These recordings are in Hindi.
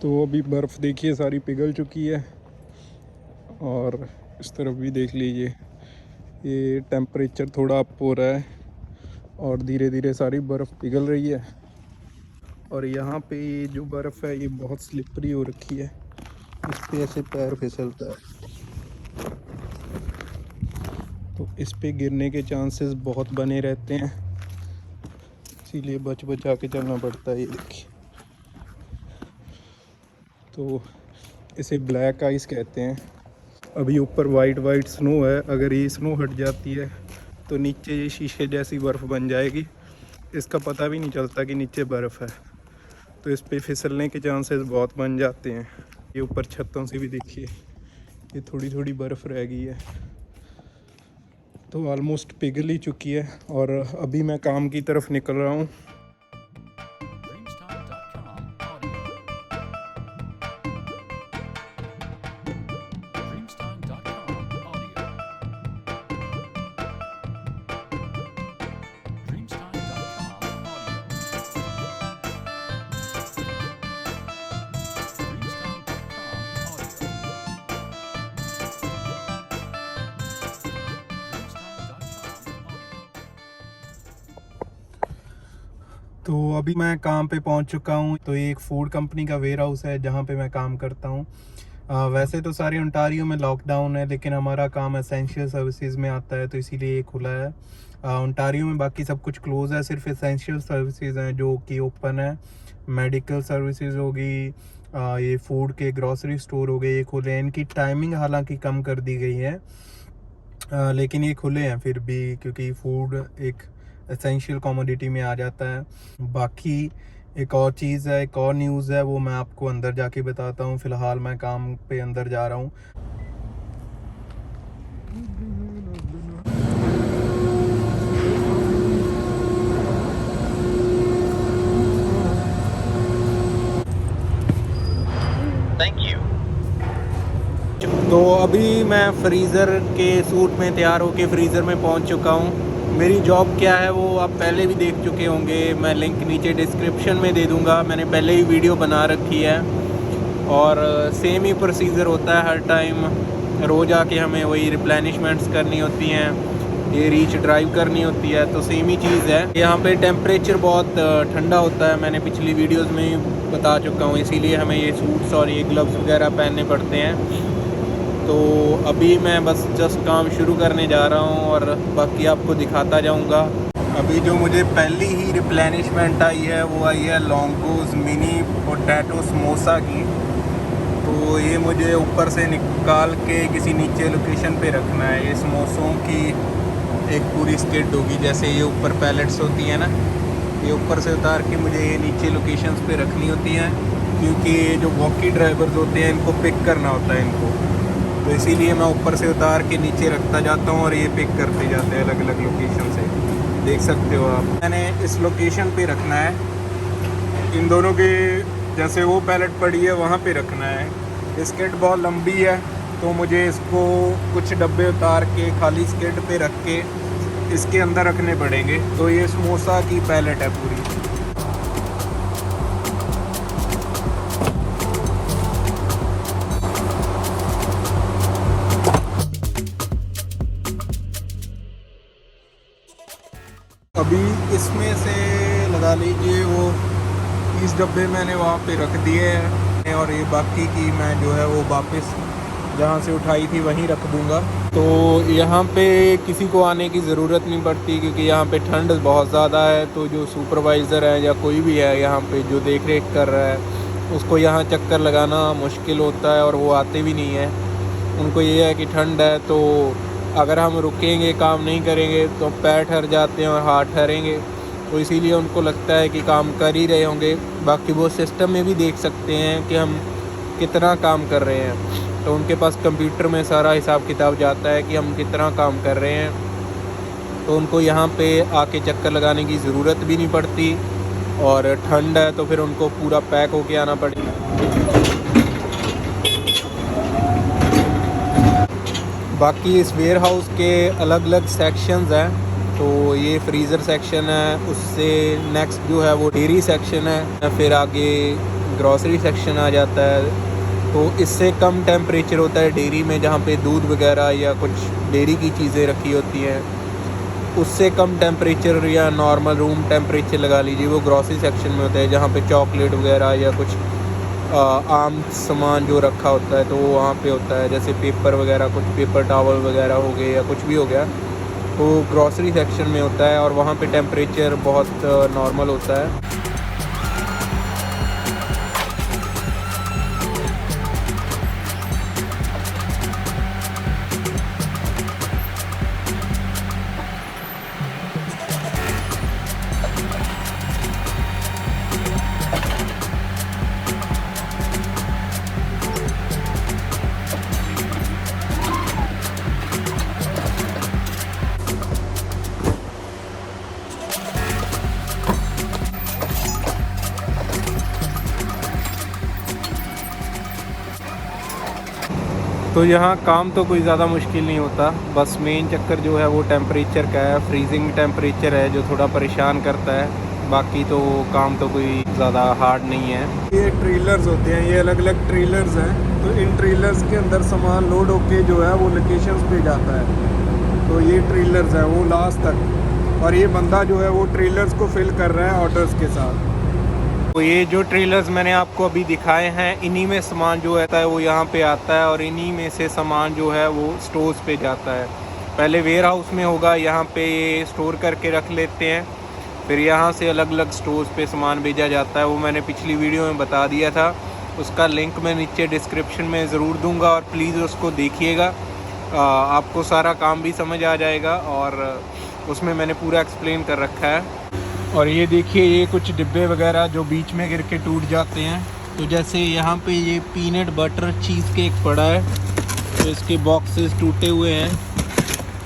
तो अभी बर्फ़ देखिए सारी पिघल चुकी है। और इस तरफ भी देख लीजिए, ये टेम्परेचर थोड़ा अप हो रहा है और धीरे धीरे सारी बर्फ़ पिघल रही है। और यहाँ पे ये जो बर्फ़ है ये बहुत स्लिपरी हो रखी है, इस पे ऐसे पैर फिसलता है, तो इस पे गिरने के चांसेस बहुत बने रहते हैं, इसीलिए बच बचा के चलना पड़ता है। ये देखिए, तो इसे ब्लैक आइस कहते हैं। अभी ऊपर वाइट वाइट स्नो है, अगर ये स्नो हट जाती है तो नीचे ये शीशे जैसी बर्फ़ बन जाएगी, इसका पता भी नहीं चलता कि नीचे बर्फ़ है। तो इस पे फिसलने के चांसेस बहुत बन जाते हैं। ये ऊपर छतों से भी देखिए, ये थोड़ी थोड़ी बर्फ़ रह गई है, तो ऑलमोस्ट पिघल ही चुकी है। और अभी मैं काम की तरफ निकल रहा हूँ। तो अभी मैं काम पे पहुंच चुका हूं। तो ये एक फूड कंपनी का वेयर हाउस है जहां पे मैं काम करता हूं। वैसे तो सारे ओंटारियो में लॉकडाउन है, लेकिन हमारा काम एसेंशियल सर्विसेज में आता है, तो इसीलिए ये खुला है। ओंटारियो में बाकी सब कुछ क्लोज है, सिर्फ एसेंशियल सर्विसेज हैं जो कि ओपन है। मेडिकल सर्विसेज होगी, ये फूड के ग्रॉसरी स्टोर हो गए, ये खुले हैं। इनकी टाइमिंग हालांकि कम कर दी गई है, लेकिन ये खुले हैं फिर भी, क्योंकि फूड एक एसेंशियल कमोडिटी में आ जाता है। बाकी एक और चीज़ है, एक और न्यूज़ है, वो मैं आपको अंदर जाके बताता हूँ। फ़िलहाल मैं काम पे अंदर जा रहा हूँ। Thank you. तो अभी मैं फ्रीज़र के सूट में तैयार होके फ्रीज़र में पहुँच चुका हूँ। मेरी जॉब क्या है वो आप पहले भी देख चुके होंगे, मैं लिंक नीचे डिस्क्रिप्शन में दे दूँगा, मैंने पहले ही वीडियो बना रखी है। और सेम ही प्रोसीजर होता है हर टाइम, रोज़ आके हमें वही रिप्लेनिशमेंट्स करनी होती हैं, ये रीच ड्राइव करनी होती है, तो सेम ही चीज़ है। यहाँ पे टेम्परेचर बहुत ठंडा होता है, मैंने पिछली वीडियोस में ही बता चुका हूँ, इसीलिए हमें ये सूट्स और ये ग्लव्स वगैरह पहनने पड़ते हैं। तो अभी मैं बस जस्ट काम शुरू करने जा रहा हूँ और बाकी आपको दिखाता जाऊँगा। अभी जो मुझे पहली ही रिप्लेनिशमेंट आई है वो आई है लॉन्गोज़ मिनी पोटैटो समोसा की। तो ये मुझे ऊपर से निकाल के किसी नीचे लोकेशन पे रखना है। ये समोसों की एक पूरी स्किड होगी, जैसे ये ऊपर पैलेट्स होती हैं ना, ये ऊपर से उतार के मुझे ये नीचे लोकेशंस पे रखनी होती हैं, क्योंकि जो वॉकी ड्राइवर्स होते हैं इनको पिक करना होता है इनको, तो इसीलिए मैं ऊपर से उतार के नीचे रखता जाता हूँ और ये पिक करते जाते हैं अलग अलग लोकेशन से। देख सकते हो आप, मैंने इस लोकेशन पे रखना है, इन दोनों के जैसे वो पैलेट पड़ी है वहाँ पे रखना है। स्किड बहुत लंबी है, तो मुझे इसको कुछ डब्बे उतार के खाली स्किड पे रख के इसके अंदर रखने पड़ेंगे। तो ये समोसा की पैलेट है पूरी। अभी इसमें से लगा लीजिए वो 30 डब्बे मैंने वहाँ पे रख दिए हैं, और ये बाकी की मैं जो है वो वापस जहाँ से उठाई थी वहीं रख दूँगा। तो यहाँ पे किसी को आने की ज़रूरत नहीं पड़ती, क्योंकि यहाँ पे ठंड बहुत ज़्यादा है। तो जो सुपरवाइज़र है या कोई भी है यहाँ पे जो देख रेख कर रहा है, उसको यहाँ चक्कर लगाना मुश्किल होता है और वो आते भी नहीं है। उनको ये है कि ठंड है, तो अगर हम रुकेंगे काम नहीं करेंगे तो पैर ठहर जाते हैं और हाथ ठहरेंगे, तो इसीलिए उनको लगता है कि काम कर ही रहे होंगे। बाकी वो सिस्टम में भी देख सकते हैं कि हम कितना काम कर रहे हैं, तो उनके पास कंप्यूटर में सारा हिसाब किताब जाता है कि हम कितना काम कर रहे हैं, तो उनको यहाँ पे आके चक्कर लगाने की ज़रूरत भी नहीं पड़ती। और ठंड है तो फिर उनको पूरा पैक होके आना पड़ेगा। बाकी इस वेयर हाउस के अलग अलग सेक्शंस हैं, तो ये फ्रीज़र सेक्शन है, उससे नेक्स्ट जो है वो डेयरी सेक्शन है, फिर आगे ग्रॉसरी सेक्शन आ जाता है। तो इससे कम टेम्परेचर होता है डेयरी में, जहाँ पे दूध वगैरह या कुछ डेयरी की चीज़ें रखी होती हैं, उससे कम टेम्परेचर या नॉर्मल रूम टेम्परेचर लगा लीजिए वो ग्रॉसरी सेक्शन में होता है, जहाँ पे चॉकलेट वगैरह या कुछ आम सामान जो रखा होता है तो वो वहाँ पे होता है। जैसे पेपर वगैरह, कुछ पेपर टॉवल वगैरह हो गए या कुछ भी हो गया, तो ग्रॉसरी सेक्शन में होता है और वहाँ पे टेम्परेचर बहुत नॉर्मल होता है। तो यहाँ काम तो कोई ज़्यादा मुश्किल नहीं होता, बस मेन चक्कर जो है वो टेम्परेचर का है। फ्रीजिंग टेम्परेचर है जो थोड़ा परेशान करता है, बाकी तो काम तो कोई ज़्यादा हार्ड नहीं है। ये ट्रेलर्स होते हैं, ये अलग अलग ट्रेलर्स हैं। तो इन ट्रेलर्स के अंदर सामान लोड होके जो है वो लोकेशंस पे जाता है। तो ये ट्रेलर्स है वो लास्ट तक, और ये बंदा जो है वो ट्रेलर्स को फिल कर रहा है ऑर्डर्स के साथ। तो ये जो ट्रेलर्स मैंने आपको अभी दिखाए हैं, इन्हीं में सामान जो रहता है वो यहाँ पे आता है और इन्हीं में से सामान जो है वो स्टोर्स पे जाता है। पहले वेयर हाउस में होगा, यहाँ पे स्टोर करके रख लेते हैं, फिर यहाँ से अलग अलग स्टोर्स पे सामान भेजा जाता है। वो मैंने पिछली वीडियो में बता दिया था, उसका लिंक मैं नीचे डिस्क्रिप्शन में ज़रूर दूँगा और प्लीज़ उसको देखिएगा, आपको सारा काम भी समझ आ जाएगा और उसमें मैंने पूरा एक्सप्लेन कर रखा है। और ये देखिए, ये कुछ डिब्बे वगैरह जो बीच में गिर के टूट जाते हैं। तो जैसे यहाँ पे ये पीनट बटर चीज़ केक पड़ा है, तो इसके बॉक्सेस टूटे हुए हैं।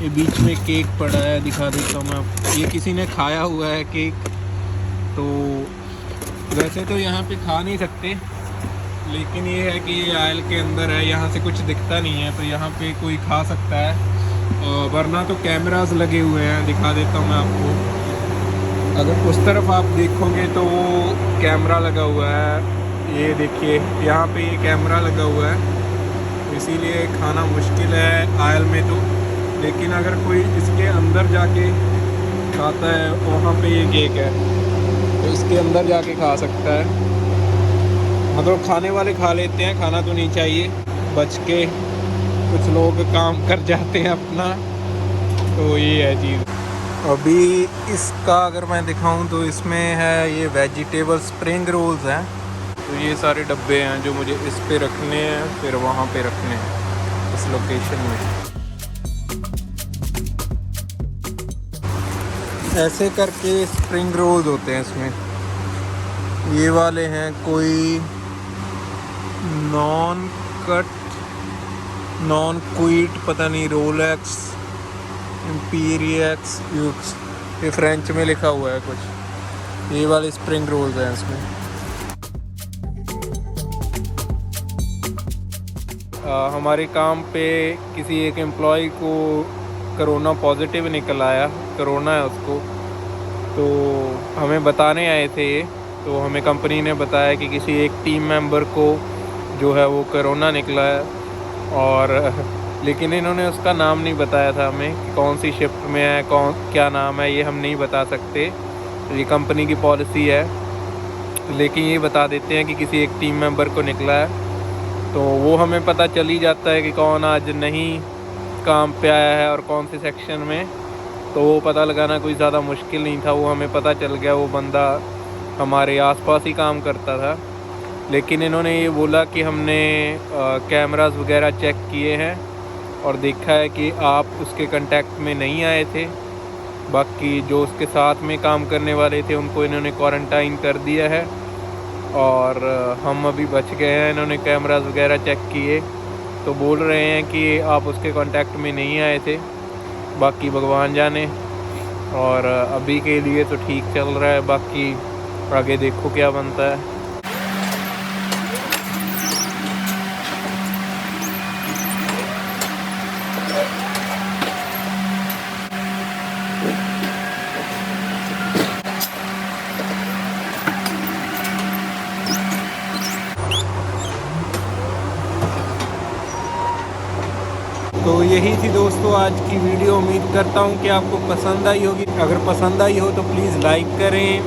ये बीच में केक पड़ा है, दिखा देता हूँ मैं आपको। ये किसी ने खाया हुआ है केक, तो वैसे तो यहाँ पे खा नहीं सकते, लेकिन ये है कि ये आयल के अंदर है, यहाँ से कुछ दिखता नहीं है, तो यहाँ पे कोई खा सकता है। वरना तो कैमरास लगे हुए हैं, दिखा देता हूँ मैं आपको। अगर उस तरफ आप देखोगे तो वो कैमरा लगा हुआ है, ये देखिए यहाँ पे ये कैमरा लगा हुआ है, इसीलिए खाना मुश्किल है आयल में तो। लेकिन अगर कोई इसके अंदर जाके खाता है, वहाँ पे ये केक है तो इसके अंदर जाके खा सकता है। मतलब खाने वाले खा लेते हैं, खाना तो नहीं चाहिए बच के, कुछ लोग काम कर जाते हैं अपना, तो ये है चीज़। अभी इसका अगर मैं दिखाऊं तो इसमें है ये वेजिटेबल स्प्रिंग रोल्स हैं। तो ये सारे डब्बे हैं जो मुझे इस पे रखने हैं, फिर वहाँ पे रखने हैं इस लोकेशन में। ऐसे करके स्प्रिंग रोल्स होते हैं इसमें। ये वाले हैं कोई नॉन कट, नॉन क्विट, पता नहीं, रोलेक्स, इम्पीरियक्स, यूक्स, ये फ्रेंच में लिखा हुआ है कुछ। ये वाले स्प्रिंग रोल्स हैं इसमें। हमारे काम पे किसी एक एम्प्लॉय को कोरोना पॉजिटिव निकल आया, कोरोना है उसको, तो हमें बताने आए थे ये। तो हमें कंपनी ने बताया कि किसी एक टीम मेंबर को जो है वो कोरोना निकला है, और लेकिन इन्होंने उसका नाम नहीं बताया था हमें कि कौन सी शिफ्ट में है, कौन क्या नाम है, ये हम नहीं बता सकते, ये कंपनी की पॉलिसी है। लेकिन ये बता देते हैं कि किसी एक टीम मेंबर को निकला है, तो वो हमें पता चल ही जाता है कि कौन आज नहीं काम पे आया है और कौन से सेक्शन में। तो वो पता लगाना कोई ज़्यादा मुश्किल नहीं था, वो हमें पता चल गया। वो बंदा हमारे आसपास ही काम करता था। लेकिन इन्होंने ये बोला कि हमने कैमरास वगैरह चेक किए हैं और देखा है कि आप उसके कांटेक्ट में नहीं आए थे। बाकी जो उसके साथ में काम करने वाले थे उनको इन्होंने क्वारंटाइन कर दिया है और हम अभी बच गए हैं। इन्होंने कैमरास वगैरह चेक किए तो बोल रहे हैं कि आप उसके कांटेक्ट में नहीं आए थे, बाकी भगवान जाने। और अभी के लिए तो ठीक चल रहा है, बाकी आगे देखो क्या बनता है। तो यही थी दोस्तों आज की वीडियो। उम्मीद करता हूँ कि आपको पसंद आई होगी। अगर पसंद आई हो तो प्लीज़ लाइक करें,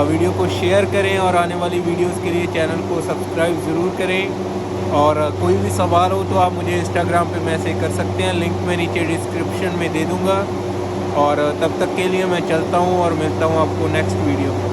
वीडियो को शेयर करें और आने वाली वीडियोस के लिए चैनल को सब्सक्राइब ज़रूर करें। और कोई भी सवाल हो तो आप मुझे इंस्टाग्राम पे मैसेज कर सकते हैं, लिंक मैं नीचे डिस्क्रिप्शन में दे दूँगा। और तब तक के लिए मैं चलता हूँ और मिलता हूँ आपको नेक्स्ट वीडियो में।